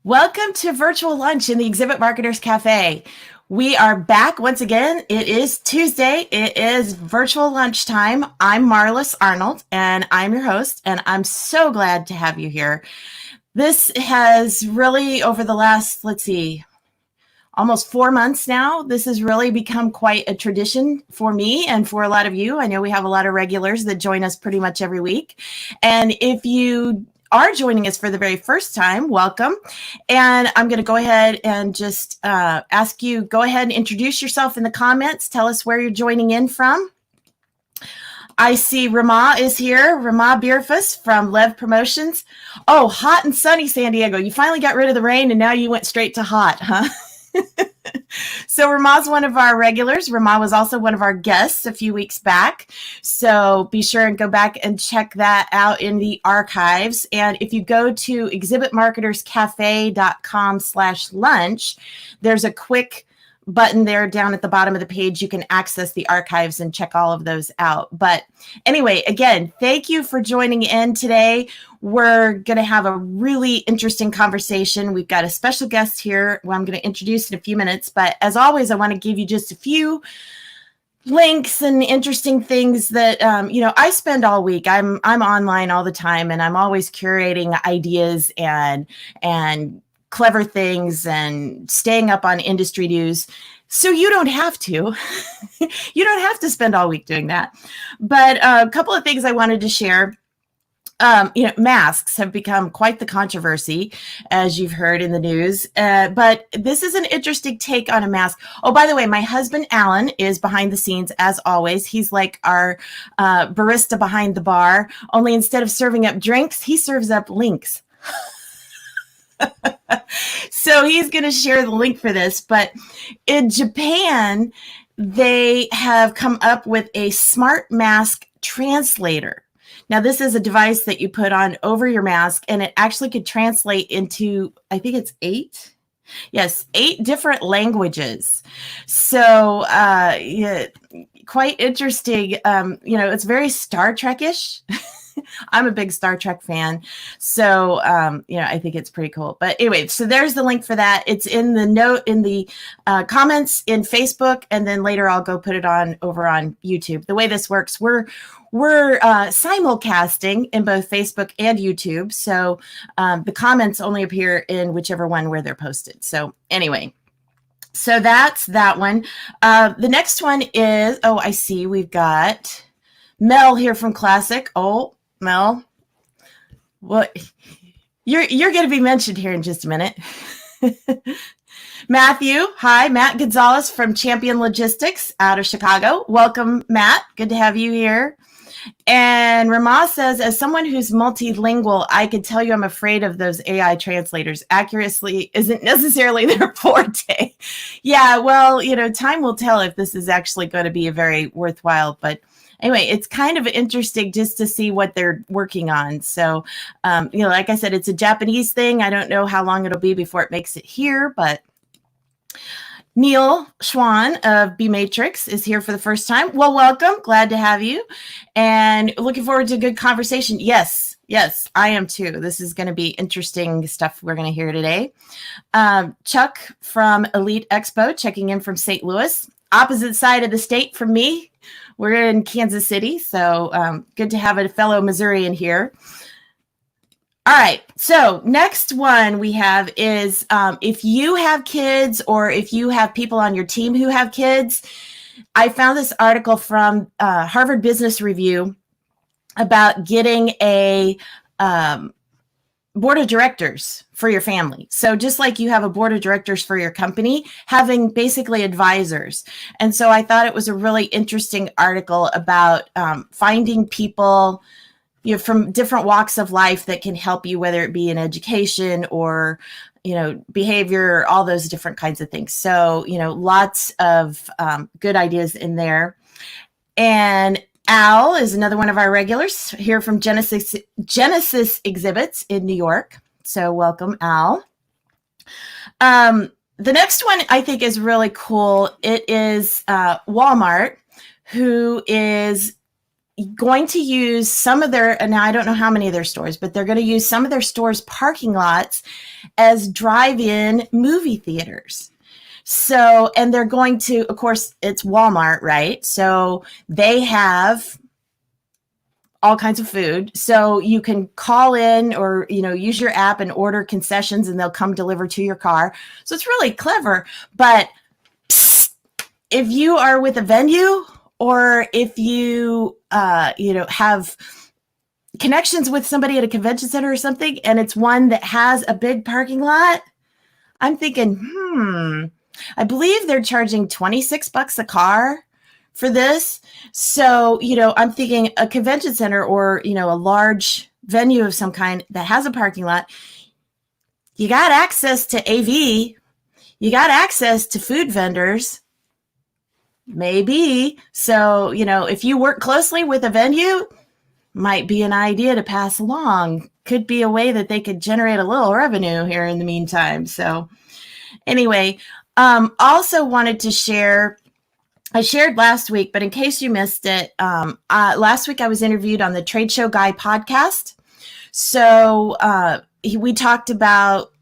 Welcome to Virtual Lunch in the Exhibit Marketers Cafe. We are back once again. It is Tuesday. It is virtual lunchtime. I'm Marlys Arnold, and I'm your host, and I'm so glad to have you here. This has really, over the last, almost 4 months now, this has really become quite a tradition for me and for a lot of you. I know we have a lot of regulars that join us pretty much every week. And if you are joining us for the very first time, welcome. And I'm going to go ahead and just ask you, go ahead and introduce yourself in the comments. Tell us where you're joining in from. I see Rama is here. Rama Bierfuss from Lev Promotions. Oh, hot and sunny San Diego. You finally got rid of the rain and now you went straight to hot, huh? So Rama's one of our regulars. Rama was also one of our guests a few weeks back. So be sure and go back and check that out in the archives. And if you go to exhibitmarketerscafe.com/lunch, there's a quick button there down at the bottom of the page. You can access the archives and check all of those out. But anyway, again, thank you for joining in today. We're going to have a really interesting conversation. We've got a special guest here who I'm going to introduce in a few minutes. But as always, I want to give you just a few links and interesting things that, I spend all week. I'm online all the time, and I'm always curating ideas and clever things and staying up on industry news. So you don't have to. You don't have to spend all week doing that. But a couple of things I wanted to share. Masks have become quite the controversy, as you've heard in the news. But this is an interesting take on a mask. Oh, by the way, my husband, Alan, is behind the scenes, as always. He's like our barista behind the bar, only instead of serving up drinks, he serves up links. So he's going to share the link for this. But in Japan, they have come up with a smart mask translator. Now, this is a device that you put on over your mask, and it actually could translate into, I think it's 8. Yes, 8 different languages. So, quite interesting. It's very Star Trek-ish. I'm a big Star Trek fan. So, I think it's pretty cool. But anyway, so there's the link for that. It's in the note in the comments in Facebook, and then later I'll go put it on over on YouTube. The way this works, we're simulcasting in both Facebook and YouTube. So the comments only appear in whichever one where they're posted. So anyway, so that's that one. The next one is, I see we've got Mel here from Classic. Oh, Mel, what? You're going to be mentioned here in just a minute. Matthew, hi, Matt Gonzalez from Champion Logistics out of Chicago. Welcome, Matt. Good to have you here. And Rama says, as someone who's multilingual, I could tell you I'm afraid of those AI translators. Accuracy isn't necessarily their forte. Yeah, well, time will tell if this is actually going to be a very worthwhile, but anyway, it's kind of interesting just to see what they're working on. So, like I said, it's a Japanese thing. I don't know how long it'll be before it makes it here, but Neil Schwan of B Matrix is here for the first time. Well, welcome. Glad to have you. And looking forward to a good conversation. Yes, I am too. This is going to be interesting stuff we're going to hear today. Chuck from Elite Expo checking in from St. Louis. Opposite side of the state from me. We're in Kansas City, so good to have a fellow Missourian here. All right, so next one we have is if you have kids or if you have people on your team who have kids, I found this article from Harvard Business Review about getting a board of directors for your family. So just like you have a board of directors for your company, having basically advisors. And so I thought it was a really interesting article about finding people from different walks of life that can help you, whether it be in education or, behavior, all those different kinds of things. So, lots of good ideas in there. And Al is another one of our regulars here from Genesis Exhibits in New York. So welcome, Al. The next one I think is really cool. It is Walmart, who is going to use some of their, and now I don't know how many of their stores, but they're going to use some of their stores' parking lots as drive-in movie theaters. So, and they're going to, of course, it's Walmart, right? So they have all kinds of food. So you can call in or, use your app and order concessions and they'll come deliver to your car. So it's really clever. But if you are with a venue or if you, have connections with somebody at a convention center or something, and it's one that has a big parking lot, I'm thinking, I believe they're charging $26 a car for this. So, I'm thinking a convention center or, a large venue of some kind that has a parking lot, you got access to AV, you got access to food vendors, maybe. So, if you work closely with a venue, might be an idea to pass along. Could be a way that they could generate a little revenue here in the meantime. So anyway, also wanted to share, I shared last week, but in case you missed it, last week I was interviewed on the TradeshowGuy podcast. So we talked about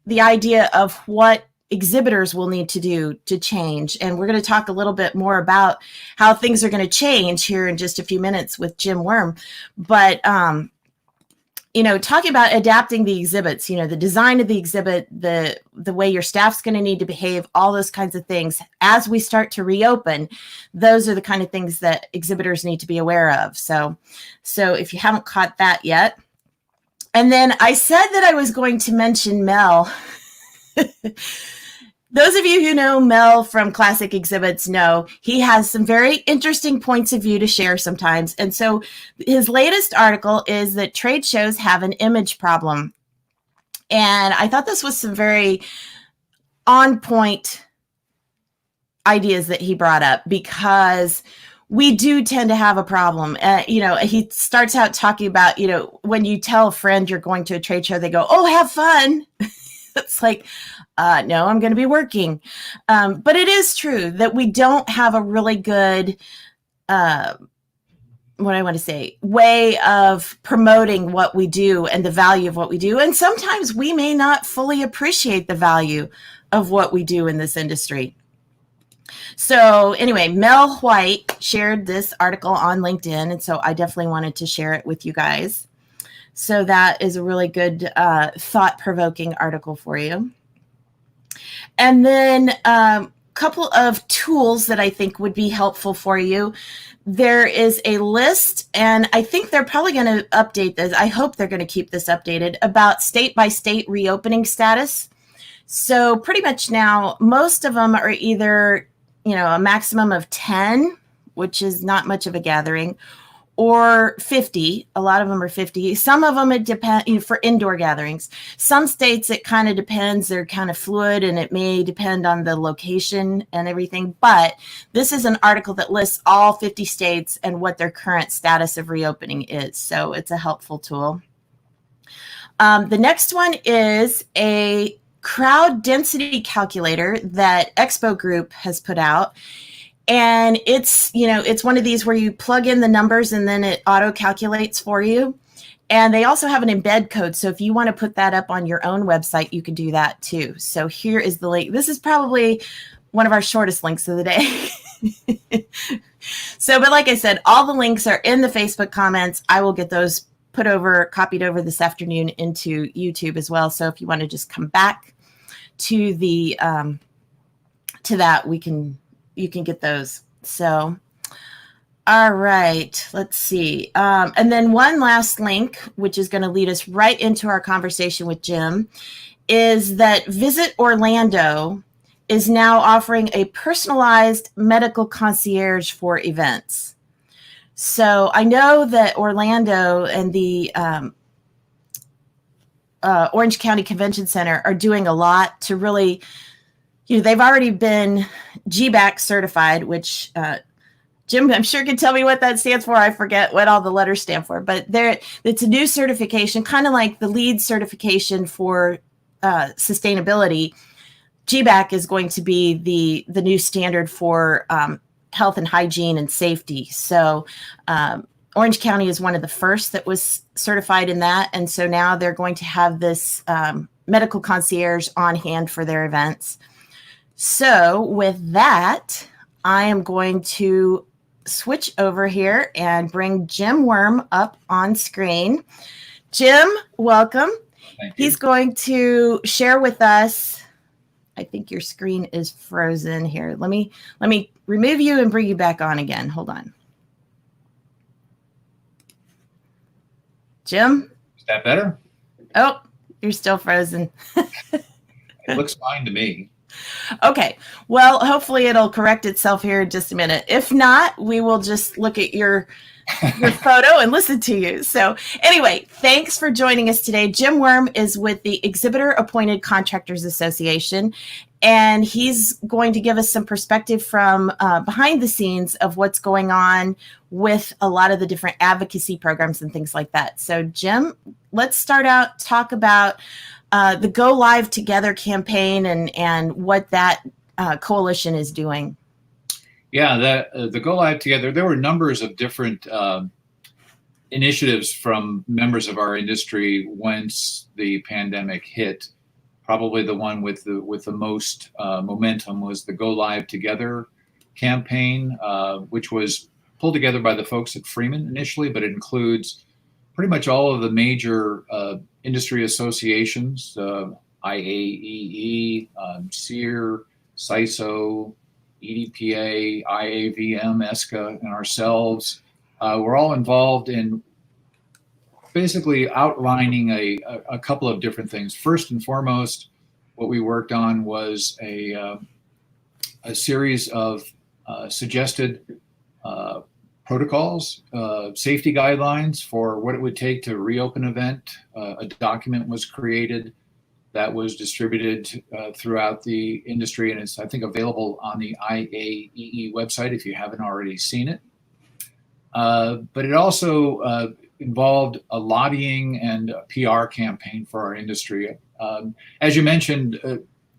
the idea of what exhibitors will need to do to change. And we're going to talk a little bit more about how things are going to change here in just a few minutes with Jim Wurm. But, talking about adapting the exhibits, the design of the exhibit, the way your staff's going to need to behave, all those kinds of things. As we start to reopen, those are the kind of things that exhibitors need to be aware of. So if you haven't caught that yet. And then I said that I was going to mention Mel. Those of you who know Mel from Classic Exhibits know he has some very interesting points of view to share sometimes. And so his latest article is that trade shows have an image problem. And I thought this was some very on point ideas that he brought up, because we do tend to have a problem. He starts out talking about, when you tell a friend you're going to a trade show, they go, "Oh, have fun." It's like, no, I'm going to be working. But it is true that we don't have a really good, way of promoting what we do and the value of what we do. And sometimes we may not fully appreciate the value of what we do in this industry. So anyway, Mel White shared this article on LinkedIn. And so I definitely wanted to share it with you guys. So that is a really good thought-provoking article for you. And then a couple of tools that I think would be helpful for you. There is a list, and I think they're probably going to update this. I hope they're going to keep this updated about state-by-state reopening status. So pretty much now, most of them are either, a maximum of 10, which is not much of a gathering, or 50. A lot of them are 50. Some of them, it depends, for indoor gatherings. Some states, it kind of depends. They're kind of fluid, and it may depend on the location and everything. But this is an article that lists all 50 states and what their current status of reopening is. So it's a helpful tool. The next one is a crowd density calculator that Expo Group has put out. And it's, it's one of these where you plug in the numbers and then it auto calculates for you. And they also have an embed code. So if you want to put that up on your own website, you can do that too. So here is the link. This is probably one of our shortest links of the day. So, but like I said, all the links are in the Facebook comments. I will get those copied over this afternoon into YouTube as well. So if you want to just come back to the, to that, you can get those. So, all right, let's see. And then one last link, which is going to lead us right into our conversation with Jim, is that Visit Orlando is now offering a personalized medical concierge for events. So I know that Orlando and the Orange County Convention Center are doing a lot to really, they've already been GBAC certified, which Jim, I'm sure can tell me what that stands for. I forget what all the letters stand for, but it's a new certification, kind of like the LEED certification for sustainability. GBAC is going to be the new standard for health and hygiene and safety. So Orange County is one of the first that was certified in that. And so now they're going to have this medical concierge on hand for their events. So with that, I am going to switch over here and bring Jim Wurm up on screen. Jim, welcome. Thank you. He's going to share with us. I think your screen is frozen here. Let me remove you and bring you back on again. Hold on. Jim? Is that better? Oh, you're still frozen. It looks fine to me. Okay. Well, hopefully it'll correct itself here in just a minute. If not, we will just look at your photo and listen to you. So anyway, thanks for joining us today. Jim Wurm is with the Exhibitor Appointed Contractors Association, and he's going to give us some perspective from behind the scenes of what's going on with a lot of the different advocacy programs and things like that. So Jim, let's start out, talk about the Go Live Together campaign and what that coalition is doing. Yeah, the Go Live Together, there were numbers of different initiatives from members of our industry once the pandemic hit. Probably the one with the most momentum was the Go Live Together campaign, which was pulled together by the folks at Freeman initially, but it includes pretty much all of the major industry associations, IAEE, SEER, CISO, EDPA, IAVM, ESCA, and ourselves. We're all involved in basically outlining a couple of different things. First and foremost, what we worked on was a series of suggested protocols, safety guidelines for what it would take to reopen an event. A document was created that was distributed throughout the industry, and it's, I think, available on the IAEE website if you haven't already seen it. But it also involved a lobbying and a PR campaign for our industry. As you mentioned,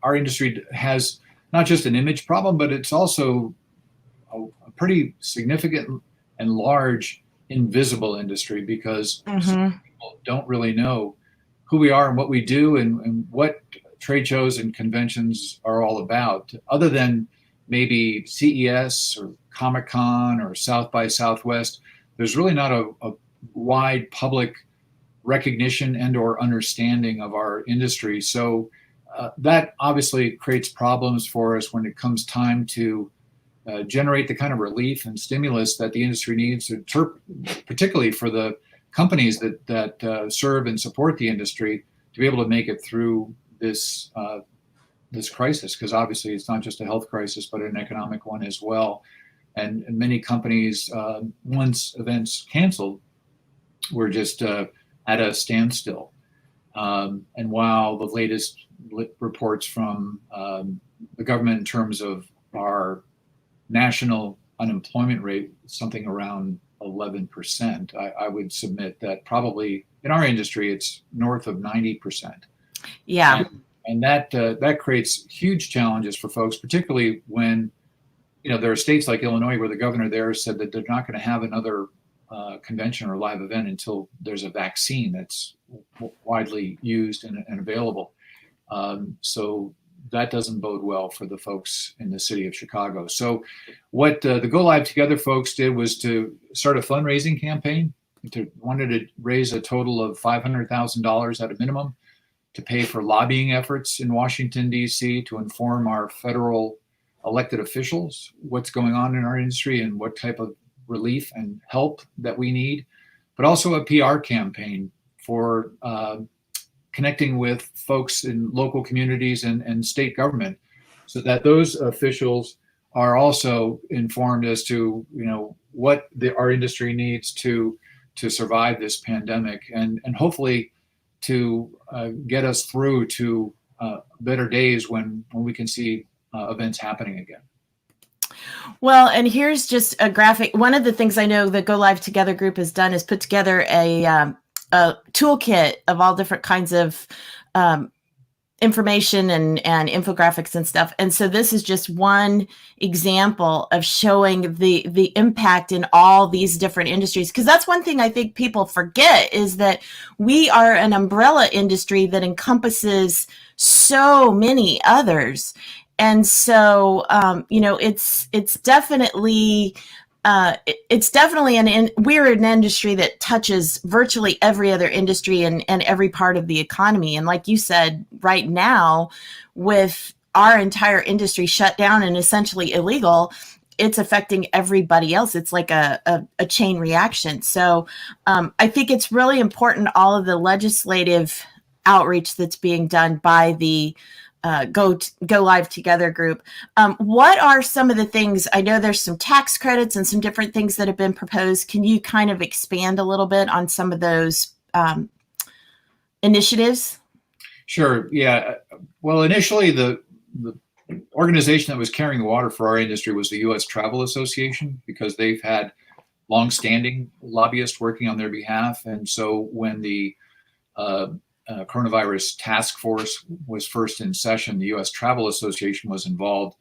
our industry has not just an image problem, but it's also a pretty significant and large invisible industry, because some people don't really know who we are and what we do and what trade shows and conventions are all about, other than maybe CES or Comic-Con or South by Southwest. There's really not a wide public recognition and or understanding of our industry. So that obviously creates problems for us when it comes time to generate the kind of relief and stimulus that the industry needs, particularly for the companies that serve and support the industry, to be able to make it through this crisis, because obviously it's not just a health crisis, but an economic one as well. And many companies, once events canceled, were just at a standstill. And while the latest reports from the government in terms of our national unemployment rate, something around 11%, I would submit that probably in our industry it's north of 90%. Yeah. And that creates huge challenges for folks, particularly when, you know, there are states like Illinois where the governor there said that they're not going to have another convention or live event until there's a vaccine that's widely used and available. So that doesn't bode well for the folks in the city of Chicago. So what the Go Live Together folks did was to start a fundraising campaign. Wanted to raise a total of $500,000 at a minimum to pay for lobbying efforts in Washington, D.C., to inform our federal elected officials what's going on in our industry and what type of relief and help that we need, but also a PR campaign for connecting with folks in local communities and state government, so that those officials are also informed as to, you know, what our industry needs to survive this pandemic, and hopefully to get us through to better days when we can see events happening again. Well, and here's just a graphic. One of the things I know the Go Live Together group has done is put together a toolkit of all different kinds of information and infographics and stuff. And so this is just one example of showing the impact in all these different industries. Because that's one thing I think people forget, is that we are an umbrella industry that encompasses so many others. And so, it's definitely we're an industry that touches virtually every other industry and every part of the economy. And like you said, right now, with our entire industry shut down and essentially illegal, it's affecting everybody else. It's like a chain reaction. So I think it's really important, all of the legislative outreach that's being done by the Go Live Together group. What are some of the things? I know there's some tax credits and some different things that have been proposed. Can you kind of expand a little bit on some of those initiatives? Sure. Yeah. Well, initially, the organization that was carrying the water for our industry was the U.S. Travel Association, because they've had longstanding lobbyists working on their behalf. And so when the coronavirus task force was first in session, the U.S. Travel Association was involved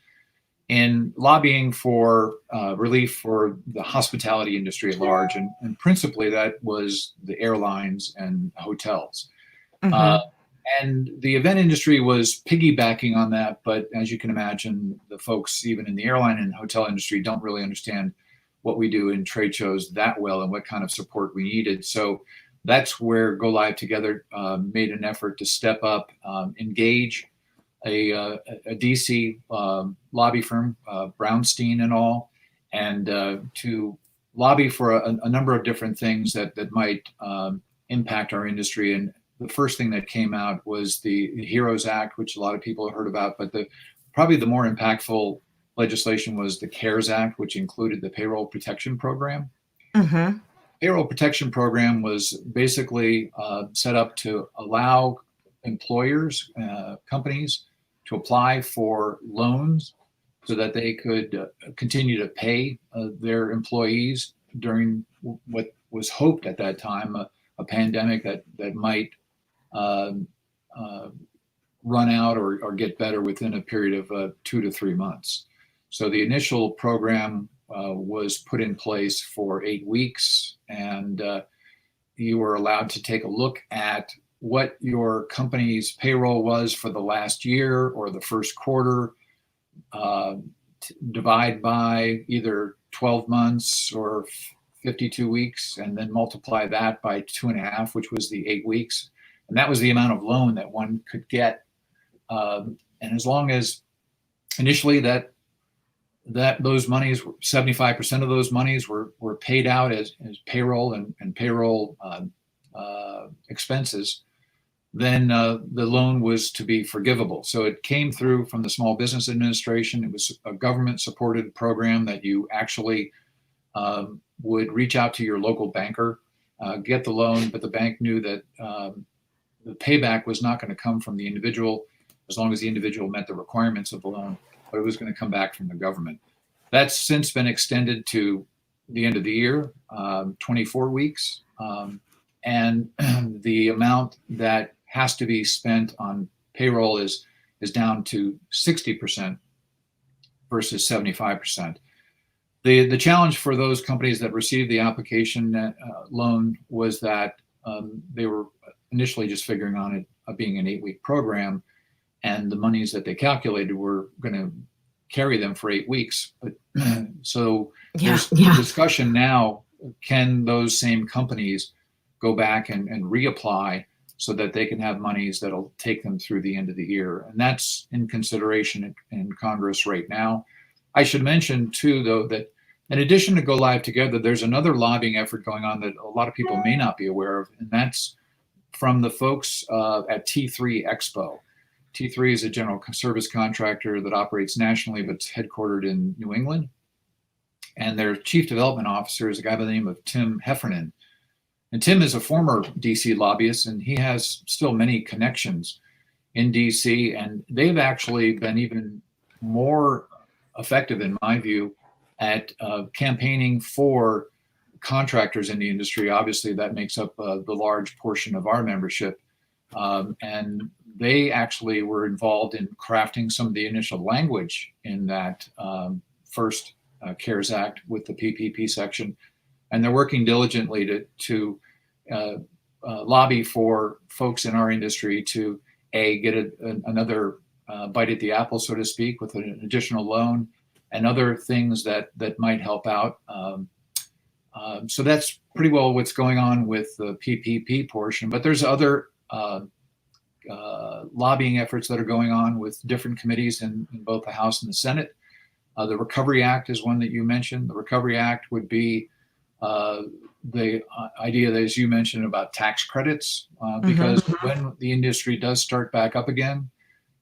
in lobbying for relief for the hospitality industry at large. And principally that was the airlines and hotels. Mm-hmm. And the event industry was piggybacking on that. But as you can imagine, the folks even in the airline and hotel industry don't really understand what we do in trade shows that well and what kind of support we needed. So that's where Go Live Together made an effort to step up, engage a DC lobby firm, Brownstein and all, and to lobby for a number of different things that might impact our industry. And the first thing that came out was the HEROES Act, which a lot of people have heard about, but probably the more impactful legislation was the CARES Act, which included the Payroll Protection Program. Mm-hmm. Payroll Protection Program was basically set up to allow employers, companies, to apply for loans so that they could continue to pay their employees during what was hoped at that time a pandemic that might run out or get better within a period of 2 to 3 months. So the initial program was put in place for 8 weeks, and you were allowed to take a look at what your company's payroll was for the last year or the first quarter, divide by either 12 months or 52 weeks, and then multiply that by 2.5, which was the 8 weeks. And that was the amount of loan that one could get. And as long as initially that those monies, 75% of those monies were paid out as payroll and payroll expenses, then the loan was to be forgivable. So it came through from the Small Business Administration. It was a government-supported program that you actually would reach out to your local banker, get the loan, but the bank knew that the payback was not going to come from the individual as long as the individual met the requirements of the loan, but it was going to come back from the government. That's since been extended to the end of the year, 24 weeks. And the amount that has to be spent on payroll is down to 60% versus 75%. The challenge for those companies that received the application loan was that they were initially just figuring on it being an 8-week program, and the monies that they calculated were going to carry them for 8 weeks. But so there's discussion now, can those same companies go back and reapply so that they can have monies that'll take them through the end of the year? And that's in consideration in Congress right now. I should mention too, though, that in addition to Go Live Together, there's another lobbying effort going on that a lot of people may not be aware of, and that's from the folks at T3 Expo. T3 is a general service contractor that operates nationally, but it's headquartered in New England. And their chief development officer is a guy by the name of Tim Heffernan. And Tim is a former DC lobbyist, and he has still many connections in DC. And they've actually been even more effective, in my view, at campaigning for contractors in the industry. Obviously, that makes up the large portion of our membership. And they actually were involved in crafting some of the initial language in that first CARES Act with the PPP section, and they're working diligently to lobby for folks in our industry to get another bite at the apple, so to speak, with an additional loan and other things that might help out. So that's pretty well what's going on with the PPP portion, but there's other lobbying efforts that are going on with different committees in both the House and the Senate. The Recovery Act is one that you mentioned. The Recovery Act would be the idea that, as you mentioned, about tax credits, because when the industry does start back up again,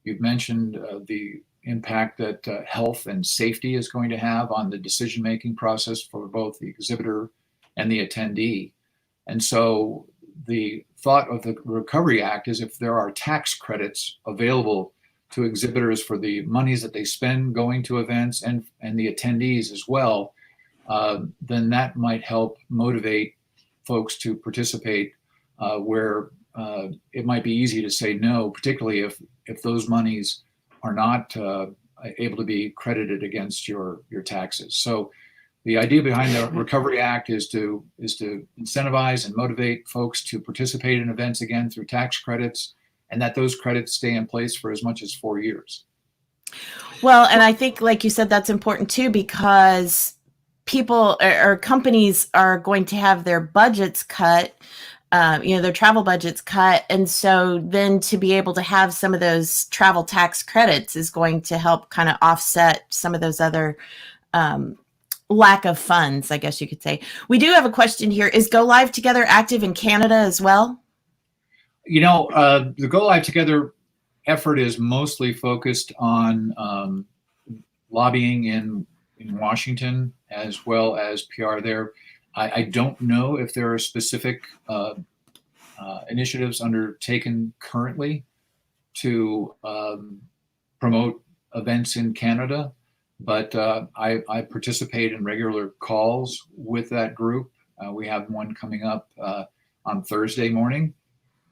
you've mentioned the impact that health and safety is going to have on the decision-making process for both the exhibitor and the attendee. And so the thought of the Recovery Act is if there are tax credits available to exhibitors for the monies that they spend going to events and the attendees as well, then that might help motivate folks to participate where it might be easy to say no, particularly if those monies are not able to be credited against your taxes. So the idea behind the Recovery Act is to incentivize and motivate folks to participate in events again through tax credits, and that those credits stay in place for as much as 4 years. Well, and I think, like you said, that's important too, because people or companies are going to have their budgets cut, their travel budgets cut. And so then to be able to have some of those travel tax credits is going to help kind of offset some of those other lack of funds, I guess you could say. We do have a question here. Is Go Live Together active in Canada as well? The Go Live Together effort is mostly focused on lobbying in Washington as well as PR there. I don't know if there are specific initiatives undertaken currently to promote events in Canada, but I participate in regular calls with that group. We have one coming up on Thursday morning.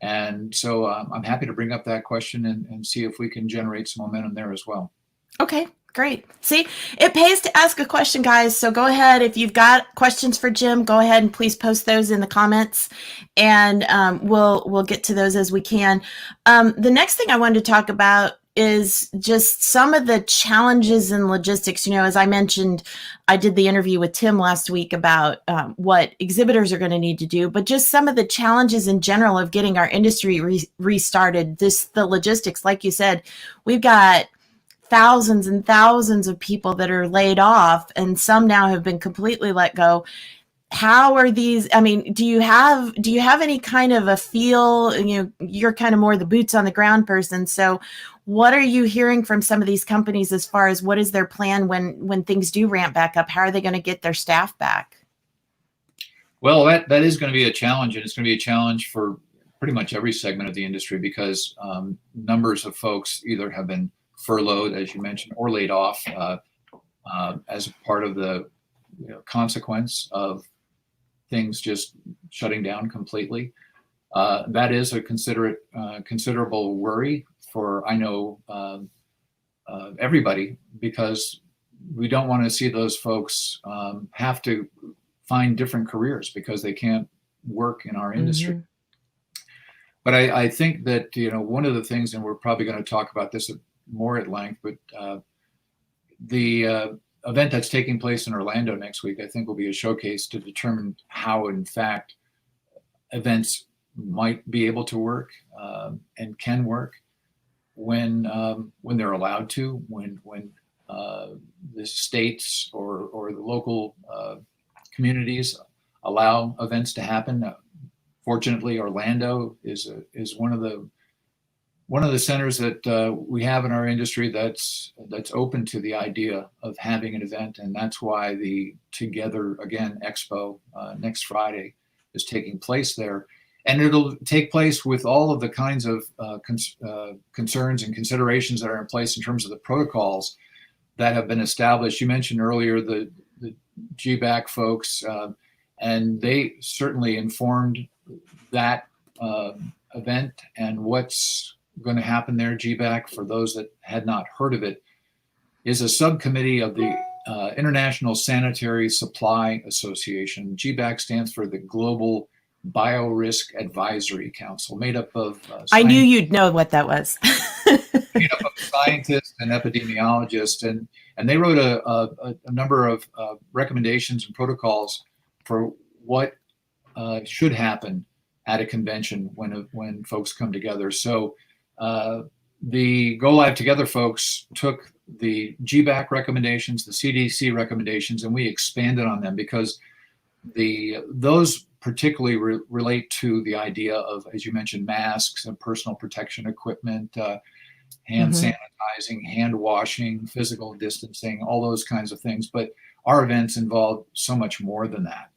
And so I'm happy to bring up that question and see if we can generate some momentum there as well. Okay, great. See, it pays to ask a question, guys. So go ahead. If you've got questions for Jim, go ahead and please post those in the comments, and we'll get to those as we can. The next thing I wanted to talk about is just some of the challenges in logistics. As I mentioned, I did the interview with Tim last week about what exhibitors are going to need to do, but just some of the challenges in general of getting our industry restarted. The logistics, like you said, we've got thousands and thousands of people that are laid off, and some now have been completely let go. How are these? I mean, do you have any kind of a feel? You're kind of more the boots on the ground person. So what are you hearing from some of these companies as far as what is their plan when things do ramp back up? How are they going to get their staff back? Well, that is going to be a challenge, and it's going to be a challenge for pretty much every segment of the industry, because numbers of folks either have been furloughed, as you mentioned, or laid off as a part of the consequence of things just shutting down completely. That is a considerable worry for, I know, everybody, because we don't want to see those folks have to find different careers because they can't work in our industry. Mm-hmm. But I think that, one of the things, and we're probably going to talk about this more at length, but the event that's taking place in Orlando next week, I think, will be a showcase to determine how, in fact, events might be able to work and can work when they're allowed to, when the states or the local communities allow events to happen. Fortunately, Orlando is one of the centers that we have in our industry that's open to the idea of having an event, and that's why the Together Again Expo next Friday is taking place there. And it'll take place with all of the kinds of concerns and considerations that are in place in terms of the protocols that have been established. You mentioned earlier the GBAC folks, and they certainly informed that event and what's going to happen there. GBAC, for those that had not heard of it, is a subcommittee of the International Sanitary Supply Association. GBAC stands for the Global Biorisk Advisory Council, made up of I knew you'd know what that was. made up of scientists and epidemiologists, and they wrote a number of recommendations and protocols for what should happen at a convention when folks come together. So the Go Live Together folks took the GBAC recommendations, the CDC recommendations, and we expanded on them because those particularly relate to the idea of, as you mentioned, masks and personal protection equipment, hand sanitizing, hand washing, physical distancing, all those kinds of things. But our events involve so much more than that.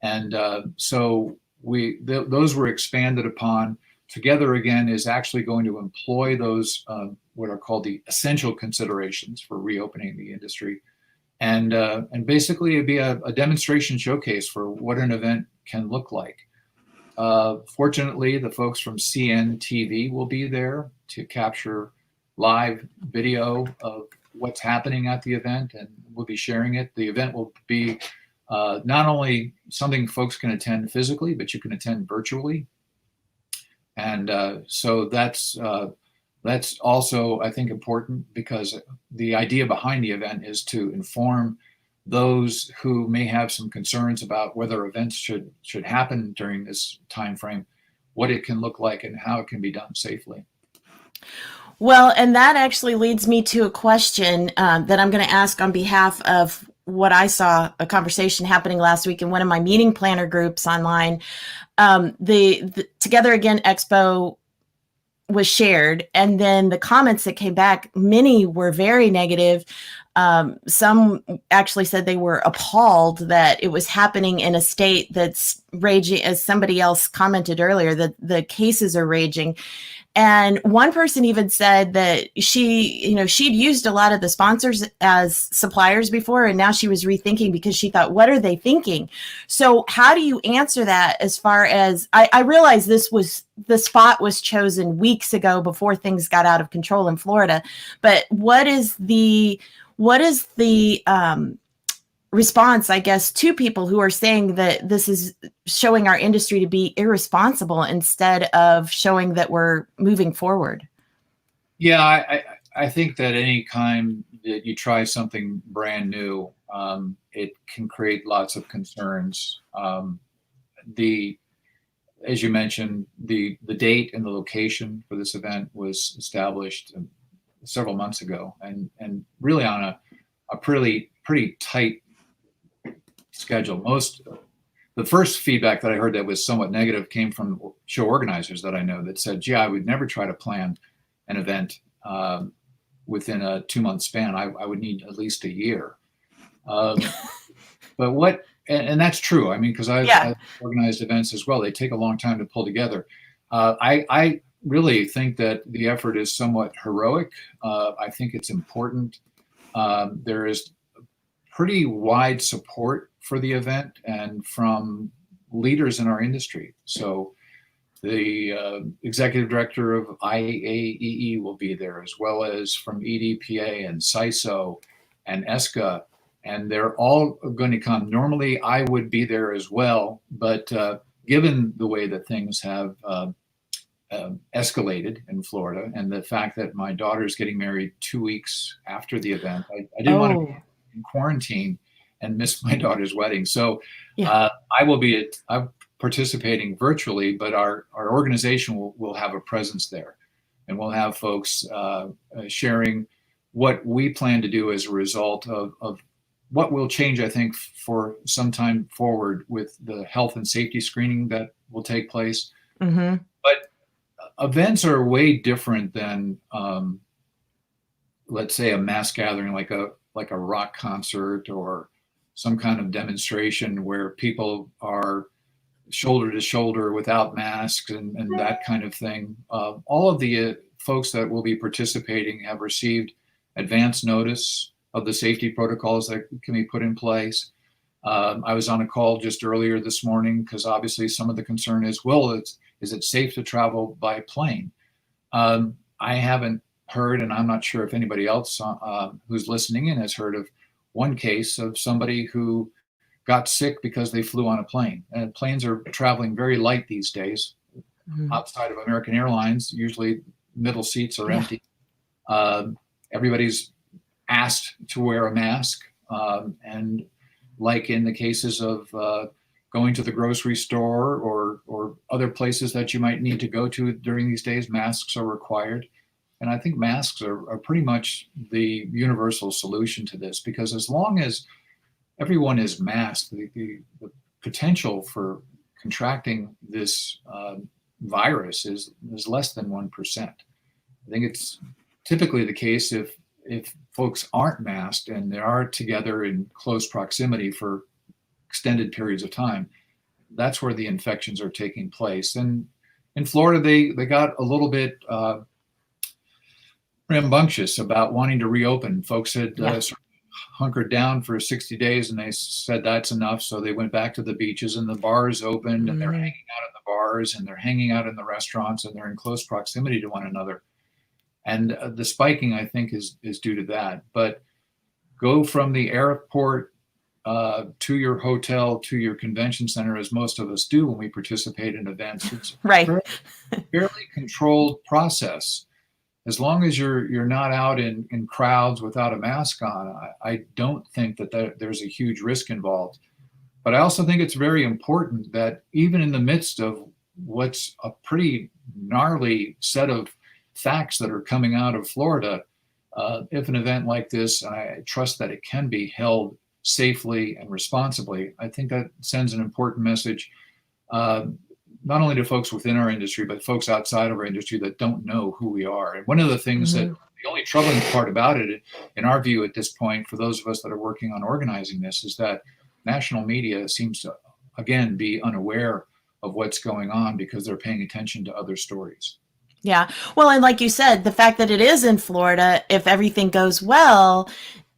And so those were expanded upon. Together again is actually going to employ those what are called the essential considerations for reopening the industry. And basically it'd be a demonstration showcase for what an event can look like. Fortunately, the folks from CNTV will be there to capture live video of what's happening at the event, and we'll be sharing it. The event will be not only something folks can attend physically, but you can attend virtually. And so that's also, I think, important, because the idea behind the event is to inform those who may have some concerns about whether events should happen during this time frame, what it can look like and how it can be done safely. Well, and that actually leads me to a question that I'm going to ask on behalf of what I saw a conversation happening last week in one of my meeting planner groups online. The Together Again Expo was shared, and then the comments that came back, many were very negative. Some actually said they were appalled that it was happening in a state that's raging, as somebody else commented earlier, that the cases are raging. And one person even said that she'd used a lot of the sponsors as suppliers before, and now she was rethinking because she thought, what are they thinking? So how do you answer that? As far as I realize the spot was chosen weeks ago before things got out of control in Florida, but what is the response, I guess, to people who are saying that this is showing our industry to be irresponsible instead of showing that we're moving forward? Yeah, I think that any time that you try something brand new, it can create lots of concerns. As you mentioned, the date and the location for this event was established several months ago, and really on a pretty tight schedule. The first feedback that I heard that was somewhat negative came from show organizers that I know that said, gee, I would never try to plan an event within a 2-month span. I would need at least a year. But and that's true. I mean, because I've organized events as well. They take a long time to pull together. I really think that the effort is somewhat heroic. I think it's important. There is pretty wide support for the event and from leaders in our industry. So the executive director of IAEE will be there, as well as from EDPA and CISO and ESCA, and they're all going to come. Normally I would be there as well, but given the way that things have escalated in Florida, and the fact that my daughter's getting married 2 weeks after the event, I didn't want to be in quarantine and miss my daughter's wedding. So I'm participating virtually, but our organization will have a presence there, and we'll have folks sharing what we plan to do as a result of what will change, I think, for some time forward with the health and safety screening that will take place. Mm-hmm. But events are way different than, let's say, a mass gathering like a rock concert or some kind of demonstration where people are shoulder to shoulder without masks and that kind of thing. All of the folks that will be participating have received advance notice of the safety protocols that can be put in place. I was on a call just earlier this morning because obviously some of the concern is, is it safe to travel by plane? I haven't heard, and I'm not sure if anybody else who's listening in has heard of one case of somebody who got sick because they flew on a plane. And planes are traveling very light these days. Outside of American Airlines, usually middle seats are empty. Everybody's asked to wear a mask. And like in the cases of going to the grocery store or other places that you might need to go to during these days, masks are required. And I think masks are pretty much the universal solution to this, because as long as everyone is masked, the potential for contracting this virus is less than 1%. I think it's typically the case if folks aren't masked and they are together in close proximity for extended periods of time, that's where the infections are taking place. And in Florida, they got a little bit rambunctious about wanting to reopen. Folks had sort of hunkered down for 60 days and they said that's enough. So they went back to the beaches and the bars opened and they're hanging out in the bars and they're hanging out in the restaurants and they're in close proximity to one another. And the spiking, I think, is due to that. But go from the airport to your hotel, to your convention center, as most of us do when we participate in events. It's a fairly controlled process. As long as you're not out in crowds without a mask on, I don't think that there's a huge risk involved. But I also think it's very important that even in the midst of what's a pretty gnarly set of facts that are coming out of Florida, if an event like this, I trust that it can be held safely and responsibly. I think that sends an important message, not only to folks within our industry, but folks outside of our industry that don't know who we are. And one of the things that the only troubling part about it, in our view at this point, for those of us that are working on organizing this, is that national media seems to, again, be unaware of what's going on because they're paying attention to other stories. Yeah. Well, and like you said, the fact that it is in Florida, if everything goes well,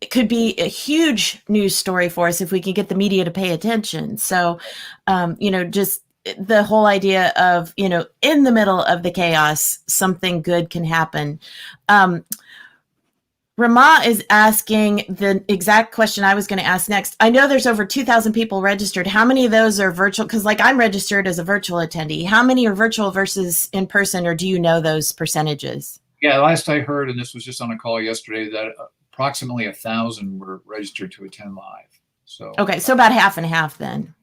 it could be a huge news story for us if we can get the media to pay attention. So, just the whole idea of, in the middle of the chaos, something good can happen. Rama is asking the exact question I was going to ask next. I know there's over 2,000 people registered. How many of those are virtual? Because I'm registered as a virtual attendee. How many are virtual versus in person, or do you know those percentages? Yeah, last I heard, and this was just on a call yesterday, that approximately 1,000 were registered to attend live. So okay, so about half and half then.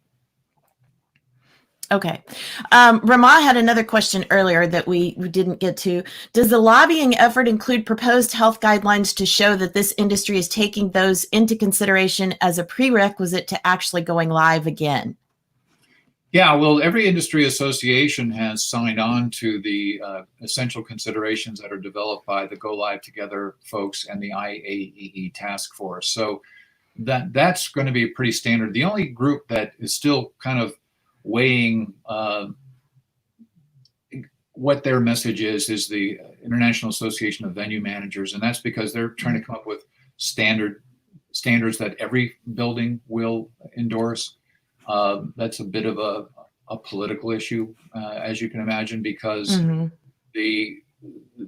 Okay. Rama had another question earlier that we didn't get to. Does the lobbying effort include proposed health guidelines to show that this industry is taking those into consideration as a prerequisite to actually going live again? Yeah, well, every industry association has signed on to the essential considerations that are developed by the Go Live Together folks and the IAEE task force. So that's going to be pretty standard. The only group that is still kind of weighing what their message is the International Association of Venue Managers, and that's because they're trying to come up with standards that every building will endorse. That's a bit of a political issue, as you can imagine, because the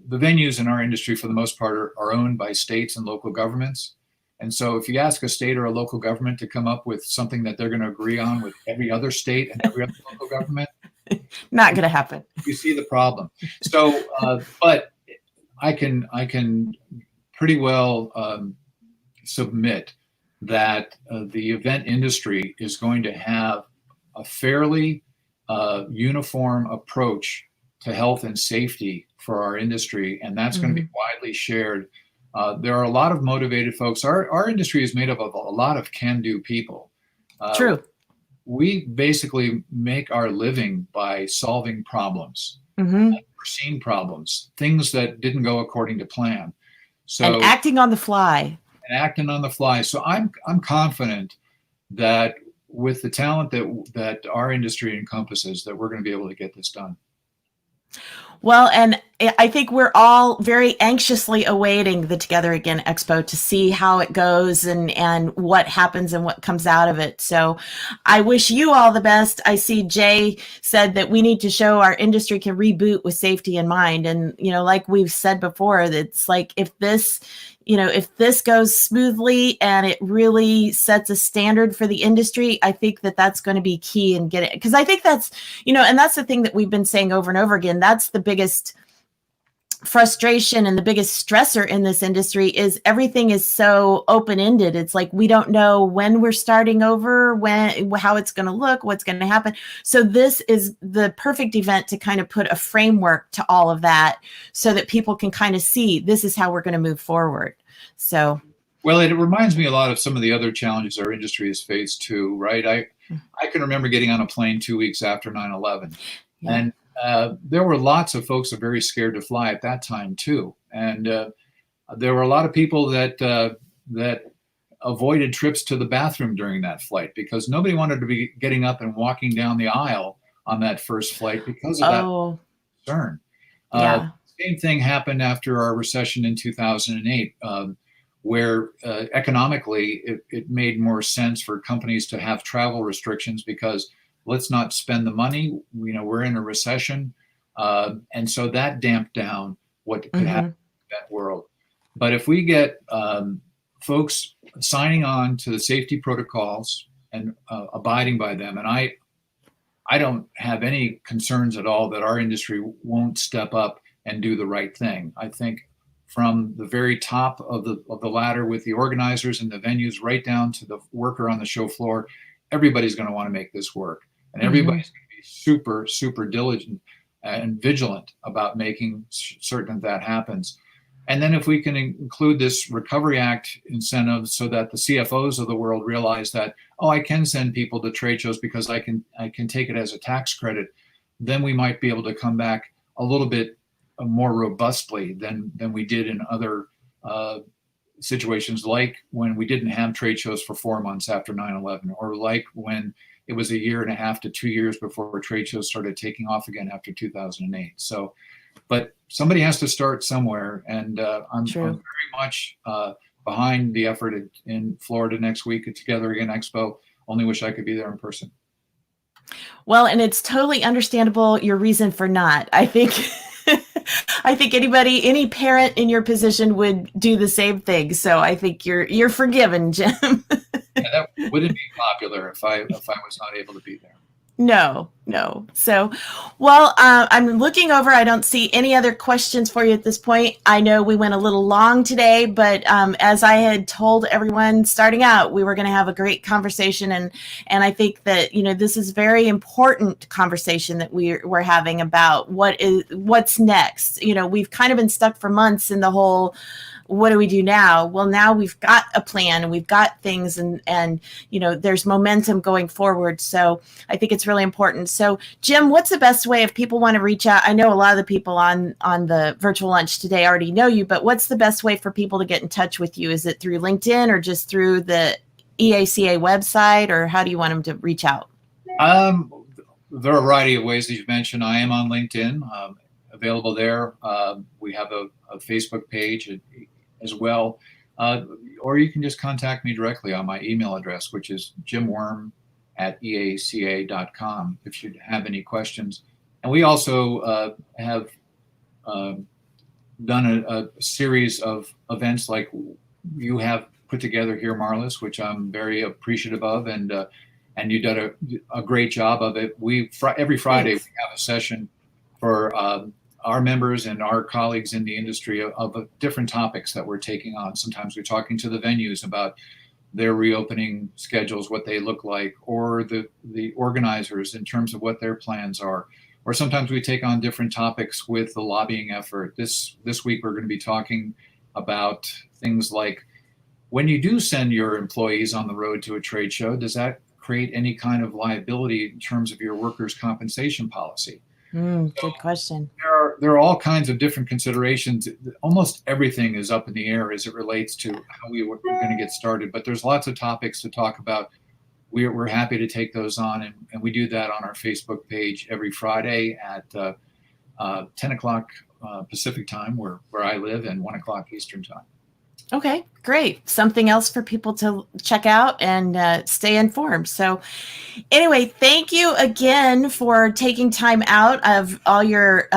venues in our industry, for the most part, are owned by states and local governments. And so if you ask a state or a local government to come up with something that they're going to agree on with every other state and every other local government, not going to happen. You see the problem. So, but I can pretty well submit that the event industry is going to have a fairly uniform approach to health and safety for our industry, and that's going to be widely shared. There are a lot of motivated folks. Our industry is made up of a lot of can-do people. True. We basically make our living by solving problems, unforeseen problems, things that didn't go according to plan. So, and acting on the fly. So I'm confident that with the talent that our industry encompasses, that we're going to be able to get this done. Well, and I think we're all very anxiously awaiting the Together Again Expo to see how it goes and what happens and what comes out of it. So I wish you all the best. I see Jay said that we need to show our industry can reboot with safety in mind. And, like we've said before, it's like if this goes smoothly and it really sets a standard for the industry, I think that that's going to be key in getting, because I think that's, and that's the thing that we've been saying over and over again. That's the biggest frustration and the biggest stressor in this industry is everything is so open-ended. It's like we don't know when we're starting over, how it's going to look, what's going to happen. So this is the perfect event to kind of put a framework to all of that so that people can kind of see this is how we're going to move forward. So, well, it reminds me a lot of some of the other challenges our industry has faced too, right? I can remember getting on a plane 2 weeks after 9/11, yeah. And there were lots of folks that were very scared to fly at that time too, and there were a lot of people that avoided trips to the bathroom during that flight because nobody wanted to be getting up and walking down the aisle on that first flight because of that concern. Yeah. Same thing happened after our recession in 2008, where economically it made more sense for companies to have travel restrictions because let's not spend the money. We're in a recession. And so that damped down what could happen in that world. But if we get folks signing on to the safety protocols and abiding by them, and I don't have any concerns at all that our industry won't step up and do the right thing. I think from the very top of the ladder with the organizers and the venues right down to the worker on the show floor, everybody's going to want to make this work. And everybody's going to be super, super diligent and vigilant about making certain that happens. And then if we can include this Recovery Act incentive so that the CFOs of the world realize that, I can send people to trade shows because I can take it as a tax credit, then we might be able to come back a little bit more robustly than we did in other situations, like when we didn't have trade shows for 4 months after 9/11, or like when it was 1.5 years to 2 years before trade shows started taking off again after 2008. So, but somebody has to start somewhere, and I'm very much behind the effort in Florida next week at Together Again Expo. Only wish I could be there in person. Well, and it's totally understandable your reason for not. I think any parent in your position would do the same thing. So I think you're forgiven, Jim. Yeah, that wouldn't be popular if I was not able to be there. No. So, well, I'm looking over. I don't see any other questions for you at this point. I know we went a little long today, but as I had told everyone starting out, we were going to have a great conversation. And I think that, this is very important conversation that we're having about what's next. We've kind of been stuck for months in the whole, what do we do now? Well, now we've got a plan and we've got things and there's momentum going forward. So I think it's really important. So Jim, what's the best way if people want to reach out? I know a lot of the people on the virtual lunch today already know you, but what's the best way for people to get in touch with you? Is it through LinkedIn or just through the EACA website, or how do you want them to reach out? There are a variety of ways that you've mentioned. I am on LinkedIn, available there. We have a Facebook page as well, or you can just contact me directly on my email address, which is jimwurm@eaca.com, if you have any questions. And we also have done a series of events like you have put together here, Marlys, which I'm very appreciative of, and you've done a great job of it. Every Friday we have a session for our members and our colleagues in the industry of different topics that we're taking on. Sometimes we're talking to the venues about their reopening schedules, what they look like, or the organizers in terms of what their plans are. Or sometimes we take on different topics with the lobbying effort. This week we're going to be talking about things like, when you do send your employees on the road to a trade show, does that create any kind of liability in terms of your workers' compensation policy? Good question. There are all kinds of different considerations. Almost everything is up in the air as it relates to how we're going to get started, but there's lots of topics to talk about. We're happy to take those on, and we do that on our Facebook page every Friday at 10 o'clock Pacific time, where I live, and 1 o'clock Eastern time. Okay, great. Something else for people to check out and stay informed. So anyway, thank you again for taking time out of all your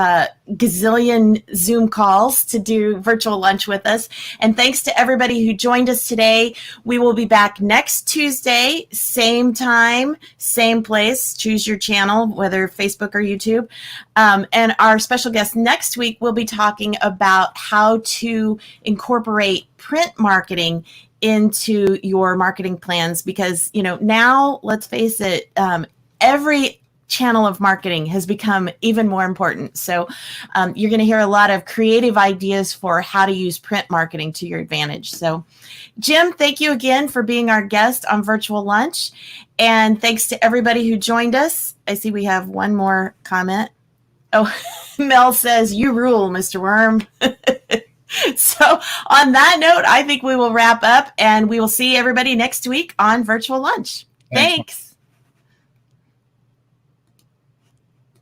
gazillion Zoom calls to do virtual lunch with us. And thanks to everybody who joined us today. We will be back next Tuesday, same time, same place. Choose your channel, whether Facebook or YouTube. And our special guest next week will be talking about how to incorporate print marketing into your marketing plans, because now, let's face it, every channel of marketing has become even more important. So you're going to hear a lot of creative ideas for how to use print marketing to your advantage. So Jim, thank you again for being our guest on Virtual Lunch, and thanks to everybody who joined us. I see we have one more comment. Oh, Mel says, "You rule, Mr. Wurm." So on that note, I think we will wrap up, and we will see everybody next week on Virtual Lunch. Thanks.